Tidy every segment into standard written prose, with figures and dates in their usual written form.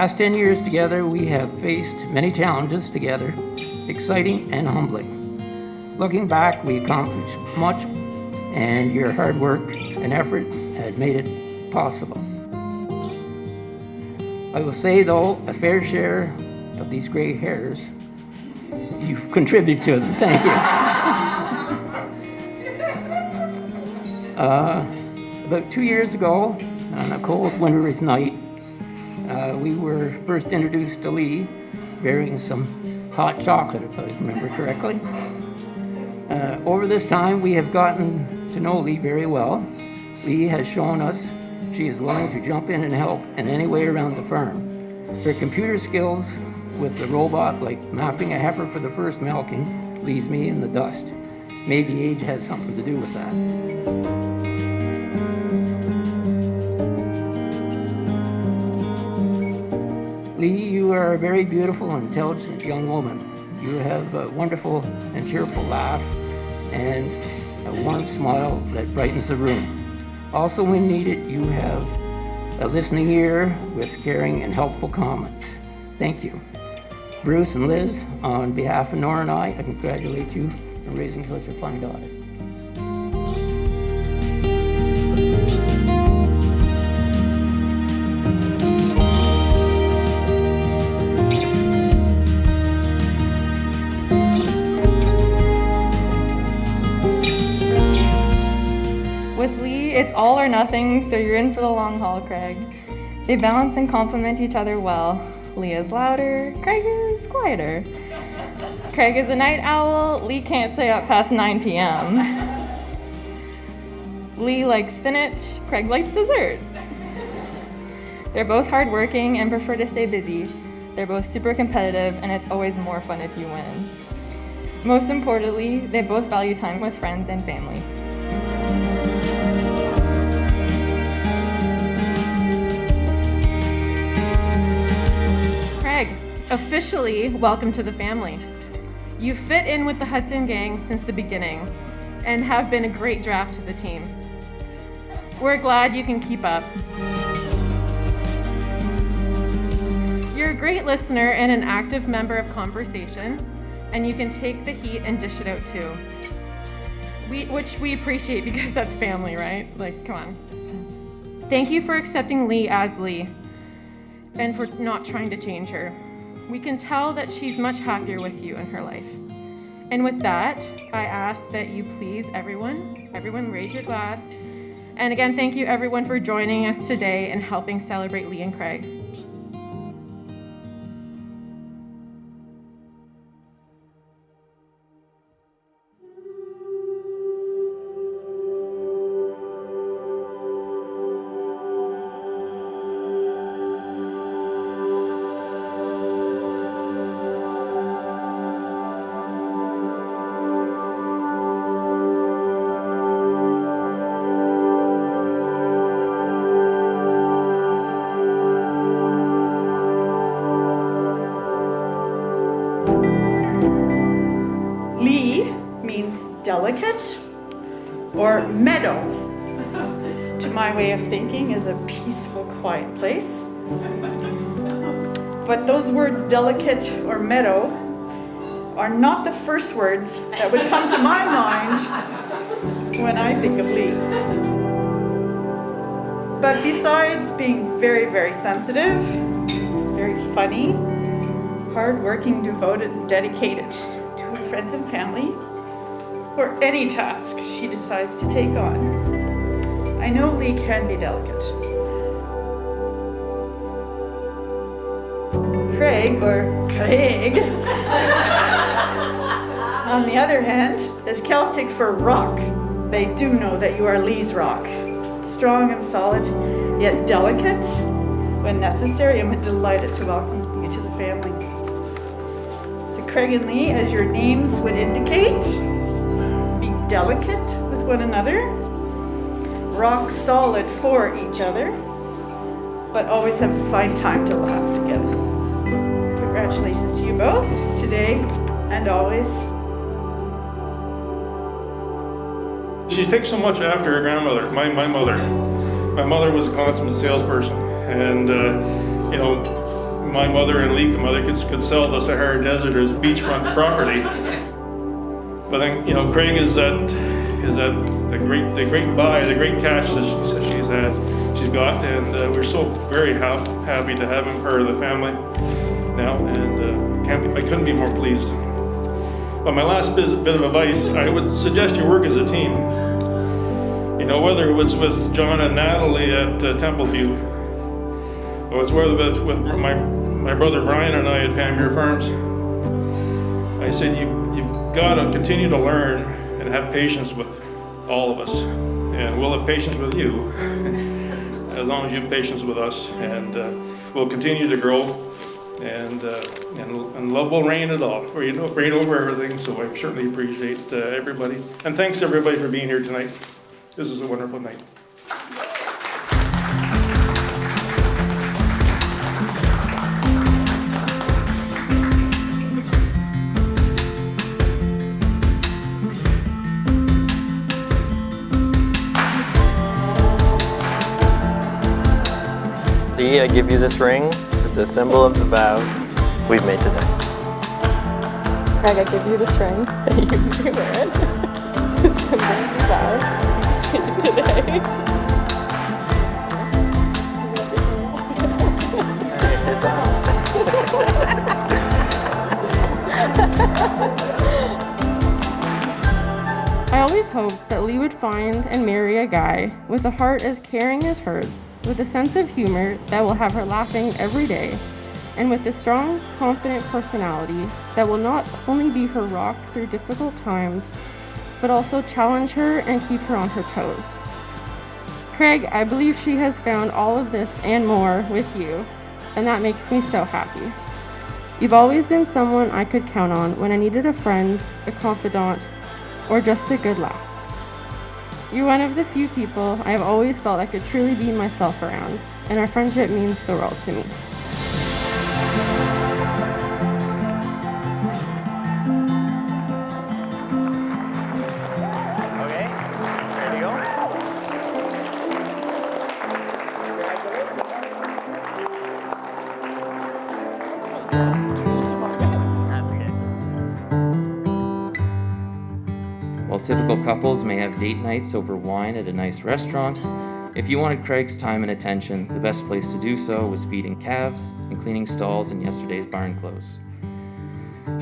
past 10 years together, we have faced many challenges together, exciting and humbling. Looking back, we accomplished much, and your hard work and effort had made it possible. I will say, though, a fair share of these gray hairs, you've contributed to them. Thank you. About 2 years ago, on a cold winter's night, we were first introduced to Leigh bearing some hot chocolate, if I remember correctly. Over this time, we have gotten to know Leigh very well. Leigh has shown us she is willing to jump in and help in any way around the farm. Her computer skills with the robot, like mapping a heifer for the first milking, leaves me in the dust. Maybe age has something to do with that. Leigh, you are a very beautiful and intelligent young woman. You have a wonderful and cheerful laugh and a warm smile that brightens the room. Also, when needed, you have a listening ear with caring and helpful comments. Thank you. Bruce and Liz, on behalf of Nora and I congratulate you on raising such a fine daughter. With Leigh, it's all or nothing, so you're in for the long haul, Craig. They balance and complement each other well. Leigh is louder, Craig is quieter. Craig is a night owl, Leigh can't stay up past 9 p.m. Leigh likes spinach, Craig likes dessert. They're both hardworking and prefer to stay busy. They're both super competitive, and it's always more fun if you win. Most importantly, they both value time with friends and family. Craig, officially welcome to the family. You fit in with the Hudson gang since the beginning and have been a great draft to the team. We're glad you can keep up. You're a great listener and an active member of conversation, and you can take the heat and dish it out too. Which we appreciate because that's family, right? Like, come on. Thank you for accepting Leigh as Leigh and for not trying to change her. We can tell that she's much happier with you in her life. And with that, I ask that you please, everyone raise your glass. And again, thank you everyone for joining us today and helping celebrate Leigh and Craig. Leigh means delicate or meadow. To my way of thinking, is a peaceful, quiet place. But those words delicate or meadow are not the first words that would come to my mind when I think of Leigh. But besides being very, very sensitive, very funny, hardworking, devoted, and dedicated to her friends and family, or any task she decides to take on, I know Leigh can be delicate. Craig, on the other hand, is Celtic for rock. They do know that you are Leigh's rock. Strong and solid, yet delicate. When necessary, I'm delighted to welcome you to the family. So Craig and Leigh, as your names would indicate, be delicate with one another, rock solid for each other, but always have a fine time to laugh together. Congratulations to you both, today and always. She takes so much after her grandmother, my mother. My mother was a consummate salesperson, and my mother and Leigh mother could sell the Sahara Desert as beachfront property. But then, you know, Craig is that the great buy, the great catch that she's got, and we're so very happy to have him part of the family now, and I couldn't be more pleased. But my last bit of advice, I would suggest you work as a team. You know, whether it was with John and Natalie at Templeview, or it's whether with my brother Brian and I at Panmure Farms. I said you've got to continue to learn and have patience with all of us, and we'll have patience with you as long as you have patience with us, and we'll continue to grow, and love will reign it all, or reign over everything. So I certainly appreciate everybody, and thanks everybody for being here tonight. This is a wonderful night. Leigh, I give you this ring. It's a symbol of the vows we've made today. Craig, I give you this ring that you wear it. It's a symbol of the vows today. It's on. I always hoped that Leigh would find and marry a guy with a heart as caring as hers, with a sense of humor that will have her laughing every day, and with a strong, confident personality that will not only be her rock through difficult times, but also challenge her and keep her on her toes. Craig, I believe she has found all of this and more with you, and that makes me so happy. You've always been someone I could count on when I needed a friend, a confidant, or just a good laugh. You're one of the few people I have always felt I could truly be myself around, and our friendship means the world to me. Okay, ready to go? That's okay. While typical couples may have date nights over wine at a nice restaurant, if you wanted Craig's time and attention, the best place to do so was feeding calves and cleaning stalls in yesterday's barn close.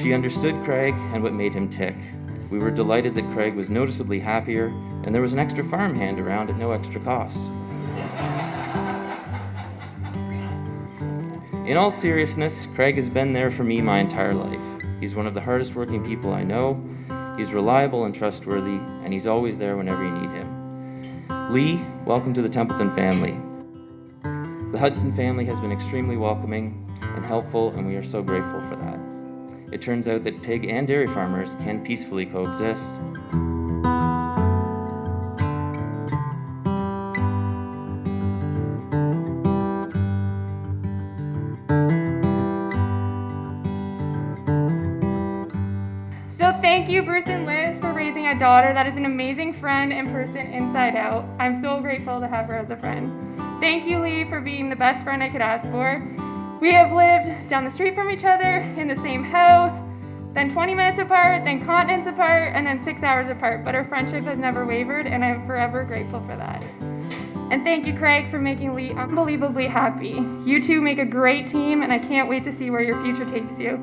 She understood Craig and what made him tick. We were delighted that Craig was noticeably happier, and there was an extra farmhand around at no extra cost. In all seriousness, Craig has been there for me my entire life. He's one of the hardest working people I know. He's reliable and trustworthy, and he's always there whenever you need him. Leigh, welcome to the Templeton family. The Hudson family has been extremely welcoming and helpful, and we are so grateful for that. It turns out that pig and dairy farmers can peacefully coexist. So thank you, Bruce and Liz, for raising a daughter that is an amazing friend and person inside out. I'm so grateful to have her as a friend. Thank you, Leigh, for being the best friend I could ask for. We have lived down the street from each other, in the same house, then 20 minutes apart, then continents apart, and then 6 hours apart, but our friendship has never wavered, and I'm forever grateful for that. And thank you, Craig, for making Leigh unbelievably happy. You two make a great team, and I can't wait to see where your future takes you.